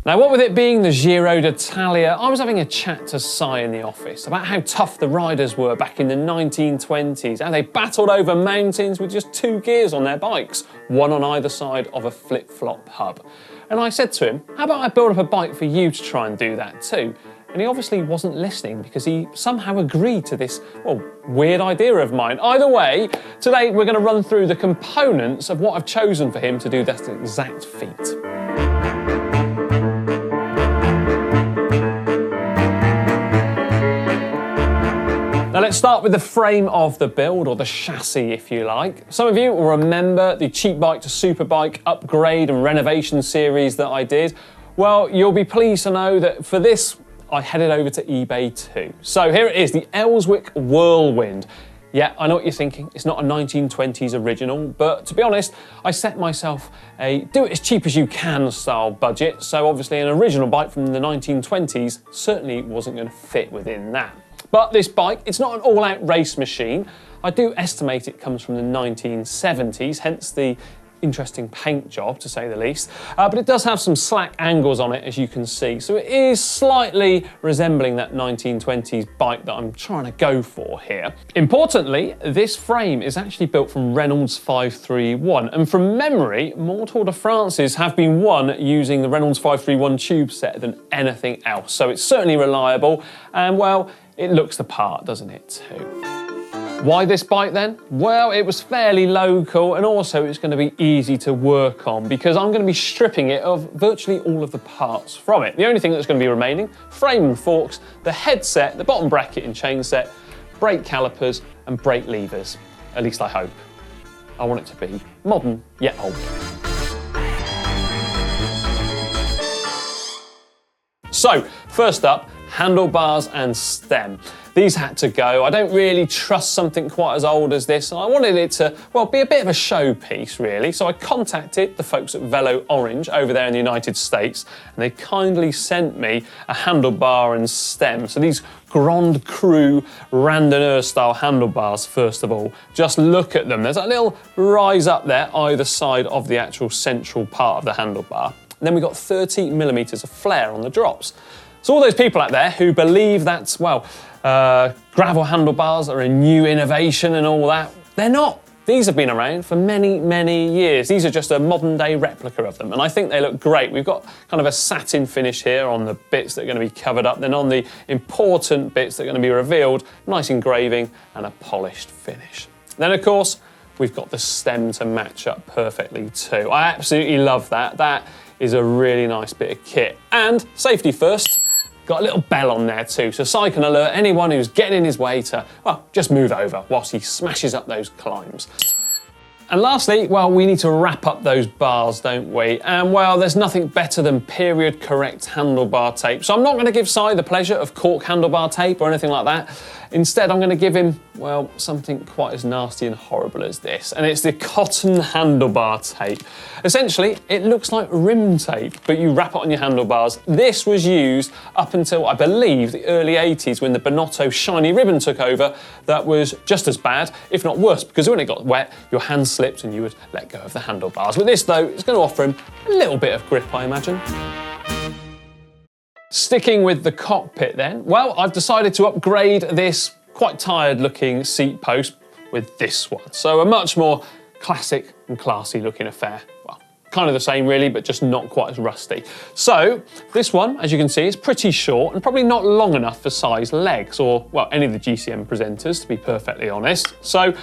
Now, what with it being the Giro d'Italia, I was having a chat to Si in the office about how tough the riders were back in the 1920s, how they battled over mountains with just 2 gears on their bikes, one on either side of a flip-flop hub. And I said to him, how about I build up a bike for you to try and do that too? And he obviously wasn't listening because he somehow agreed to this, well, weird idea of mine. Either way, today we're going to run through the components of what I've chosen for him to do that exact feat. Now let's start with the frame of the build, or the chassis if you like. Some of you will remember the cheap bike to superbike upgrade and renovation series that I did. Well, you'll be pleased to know that for this, I headed over to eBay too. So here it is, the Ellswick Whirlwind. Yeah, I know what you're thinking, it's not a 1920s original, but to be honest, I set myself a do it as cheap as you can style budget, so obviously an original bike from the 1920s certainly wasn't going to fit within that. But this bike, it's not an all-out race machine. I do estimate it comes from the 1970s, hence the interesting paint job, to say the least. But it does have some slack angles on it, as you can see. So it is slightly resembling that 1920s bike that I'm trying to go for here. Importantly, this frame is actually built from Reynolds 531. And from memory, more Tour de France's have been won using the Reynolds 531 tube set than anything else. So it's certainly reliable. And well, it looks the part, doesn't it too? Why this bike then? Well, it was fairly local, and also it's going to be easy to work on because I'm going to be stripping it of virtually all of the parts from it. The only thing that's going to be remaining, frame and forks, the headset, the bottom bracket and chain set, brake calipers and brake levers. At least I hope. I want it to be modern yet old. So, first up, handlebars and stem. These had to go. I don't really trust something quite as old as this, and I wanted it to, well, be a bit of a showpiece, really. So I contacted the folks at Velo Orange over there in the United States, and they kindly sent me a handlebar and stem. So these Grand Cru randonneur style handlebars, first of all. Just look at them. There's a little rise up there either side of the actual central part of the handlebar. And then we've got 30mm of flare on the drops. So all those people out there who believe that, well, gravel handlebars are a new innovation and all that, they're not. These have been around for many, many years. These are just a modern day replica of them, and I think they look great. We've got kind of a satin finish here on the bits that are going to be covered up, then on the important bits that are going to be revealed, nice engraving and a polished finish. Then of course, we've got the stem to match up perfectly too. I absolutely love that. That is a really nice bit of kit. And safety first, got a little bell on there too, so Si can alert anyone who's getting in his way to, well, just move over whilst he smashes up those climbs. And lastly, well, we need to wrap up those bars, don't we? And well, there's nothing better than period correct handlebar tape. So I'm not going to give Si the pleasure of cork handlebar tape or anything like that. Instead, I'm going to give him, well, something quite as nasty and horrible as this. And it's the cotton handlebar tape. Essentially, it looks like rim tape, but you wrap it on your handlebars. This was used up until, I believe, the early 80s when the Bonotto shiny ribbon took over. That was just as bad, if not worse, because when it got wet, your hands slipped and you would let go of the handlebars. With this, though, it's going to offer him a little bit of grip, I imagine. Sticking with the cockpit then, well, I've decided to upgrade this quite tired looking seat post with this one. So a much more classic and classy looking affair. Well, kind of the same really, but just not quite as rusty. So this one, as you can see, is pretty short and probably not long enough for Si's legs or, well, any of the GCN presenters, to be perfectly honest. So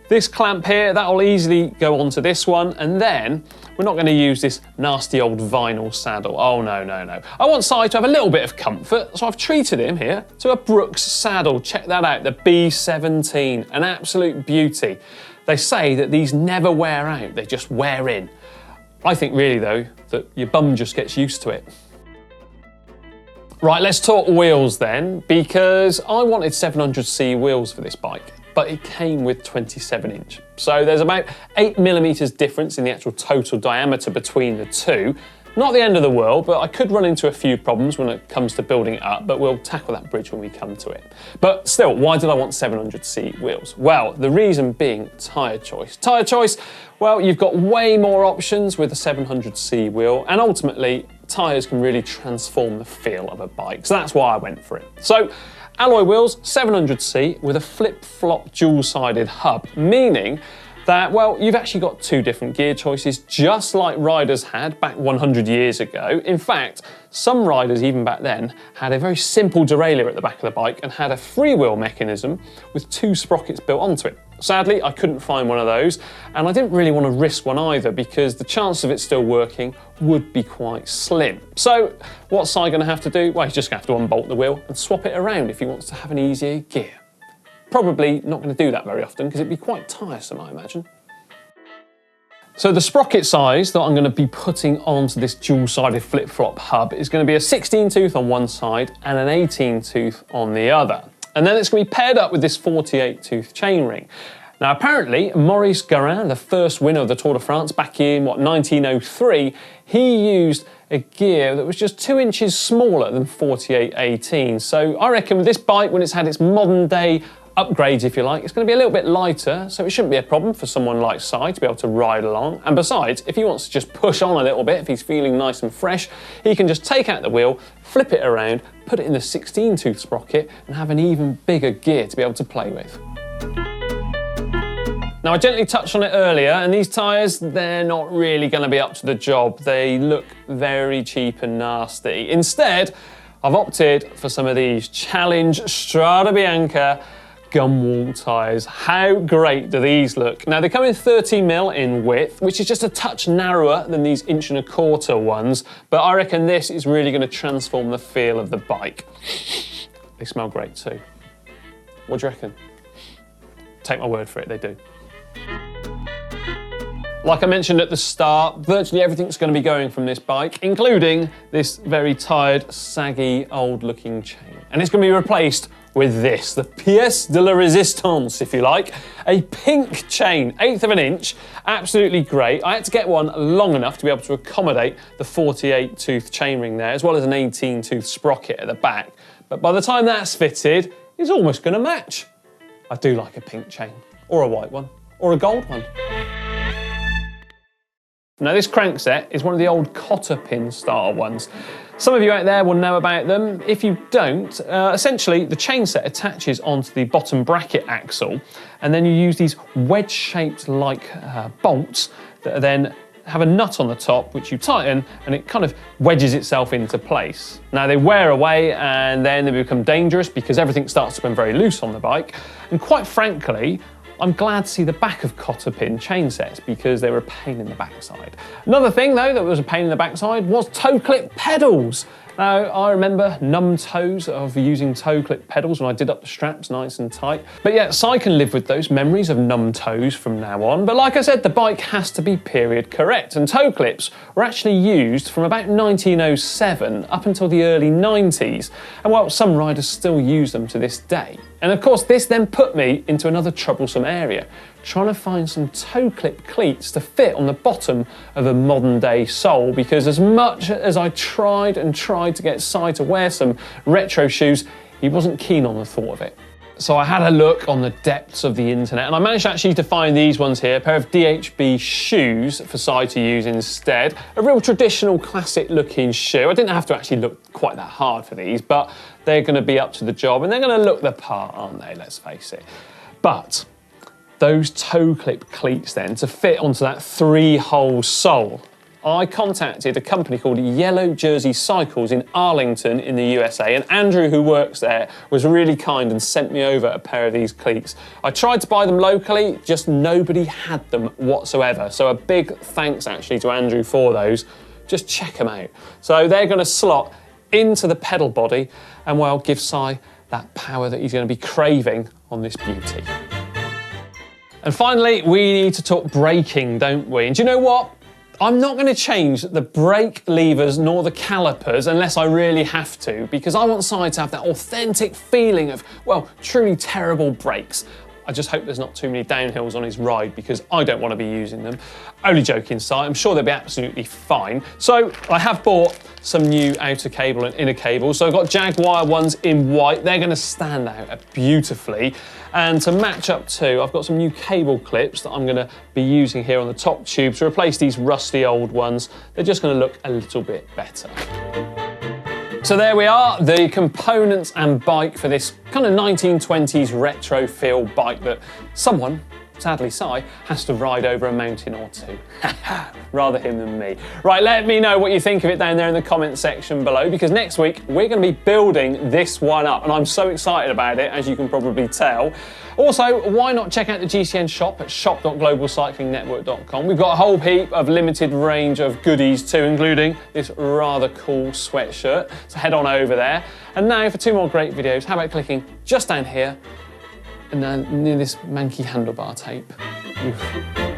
this clamp here, that'll easily go onto this one, and then we're not going to use this nasty old vinyl saddle. Oh, no, no, no. I want Si to have a little bit of comfort, so I've treated him here to a Brooks saddle. Check that out, the B17, an absolute beauty. They say that these never wear out, they just wear in. I think really, though, that your bum just gets used to it. Right, let's talk wheels then, because I wanted 700C wheels for this bike, but it came with 27-inch. So there's about 8mm difference in the actual total diameter between the two. Not the end of the world, but I could run into a few problems when it comes to building it up, but we'll tackle that bridge when we come to it. But still, why did I want 700C wheels? Well, the reason being tyre choice. Tyre choice, well, you've got way more options with a 700C wheel, and ultimately, tyres can really transform the feel of a bike, so that's why I went for it. So, alloy wheels, 700C with a flip-flop dual-sided hub, meaning that, well, you've actually got two different gear choices, just like riders had back 100 years ago. In fact, some riders, even back then, had a very simple derailleur at the back of the bike and had a freewheel mechanism with two sprockets built onto it. Sadly, I couldn't find one of those, and I didn't really want to risk one either because the chance of it still working would be quite slim. So, what's Si going to have to do? Well, he's just going to have to unbolt the wheel and swap it around if he wants to have an easier gear. Probably not going to do that very often because it'd be quite tiresome, I imagine. So the sprocket size that I'm going to be putting onto this dual-sided flip-flop hub is going to be a 16 tooth on one side and an 18 tooth on the other. And then it's going to be paired up with this 48 tooth chainring. Now apparently, Maurice Garin, the first winner of the Tour de France back in, 1903, he used a gear that was just 2 inches smaller than 48-18. So I reckon with this bike, when it's had its modern day upgrades, if you like, it's going to be a little bit lighter, so it shouldn't be a problem for someone like Si to be able to ride along. And besides, if he wants to just push on a little bit, if he's feeling nice and fresh, he can just take out the wheel, flip it around, put it in the 16 tooth sprocket and have an even bigger gear to be able to play with. Now I gently touched on it earlier, and these tyres, they're not really going to be up to the job. They look very cheap and nasty. Instead, I've opted for some of these Challenge Strada Bianca gum wall tyres. How great do these look? Now they come in 30mm in width, which is just a touch narrower than these 1.25 inch ones, but I reckon this is really going to transform the feel of the bike. They smell great too. What do you reckon? Take my word for it, they do. Like I mentioned at the start, virtually everything's going to be going from this bike, including this very tired, saggy, old-looking chain. And it's going to be replaced with this, the pièce de la résistance, if you like. A pink chain, 1/8 of an inch, absolutely great. I had to get one long enough to be able to accommodate the 48 tooth chainring there, as well as an 18 tooth sprocket at the back. But by the time that's fitted, it's almost going to match. I do like a pink chain, or a white one, or a gold one. Now this crankset is one of the old cotter pin style ones. Some of you out there will know about them. If you don't, essentially the chain set attaches onto the bottom bracket axle, and then you use these wedge-shaped like bolts that then have a nut on the top which you tighten, and it kind of wedges itself into place. Now they wear away and then they become dangerous because everything starts to become very loose on the bike, and quite frankly, I'm glad to see the back of cotter pin chain sets because they were a pain in the backside. Another thing though that was a pain in the backside was toe clip pedals. Now, I remember numb toes of using toe clip pedals when I did up the straps nice and tight. But yeah, Si can live with those memories of numb toes from now on. But like I said, the bike has to be period correct. And toe clips were actually used from about 1907 up until the early 90s. And well, some riders still use them to this day. And of course, this then put me into another troublesome area, trying to find some toe clip cleats to fit on the bottom of a modern day sole, because as much as I tried and tried to get Si to wear some retro shoes, he wasn't keen on the thought of it. So I had a look on the depths of the internet and I managed actually to find these ones here, a pair of DHB shoes for Si to use instead. A real traditional classic looking shoe. I didn't have to actually look quite that hard for these, but they're going to be up to the job and they're going to look the part, aren't they? Let's face it. But those toe clip cleats then to fit onto that 3-hole sole, I contacted a company called Yellow Jersey Cycles in Arlington in the USA, and Andrew, who works there, was really kind and sent me over a pair of these cleats. I tried to buy them locally, just nobody had them whatsoever. So a big thanks actually to Andrew for those. Just check them out. So they're going to slot into the pedal body and well, give Si that power that he's going to be craving on this beauty. And finally, we need to talk braking, don't we? And do you know what? I'm not going to change the brake levers nor the calipers unless I really have to, because I want Si to have that authentic feeling of, well, truly terrible brakes. I just hope there's not too many downhills on his ride because I don't want to be using them. Only joking aside, I'm sure they'll be absolutely fine. So I have bought some new outer cable and inner cable. So I've got Jaguar ones in white. They're going to stand out beautifully. And to match up to, I've got some new cable clips that I'm going to be using here on the top tube to replace these rusty old ones. They're just going to look a little bit better. So there we are, the components and bike for this kind of 1920s retro feel bike that someone, sadly Si, has to ride over a mountain or two. Rather him than me. Right, let me know what you think of it down there in the comment section below, because next week we're going to be building this one up and I'm so excited about it, as you can probably tell. Also, why not check out the GCN shop at shop.globalcyclingnetwork.com. We've got a whole heap of limited range of goodies too, including this rather cool sweatshirt. So head on over there. And now for 2 more great videos, how about clicking just down here and near this manky handlebar tape. Oof.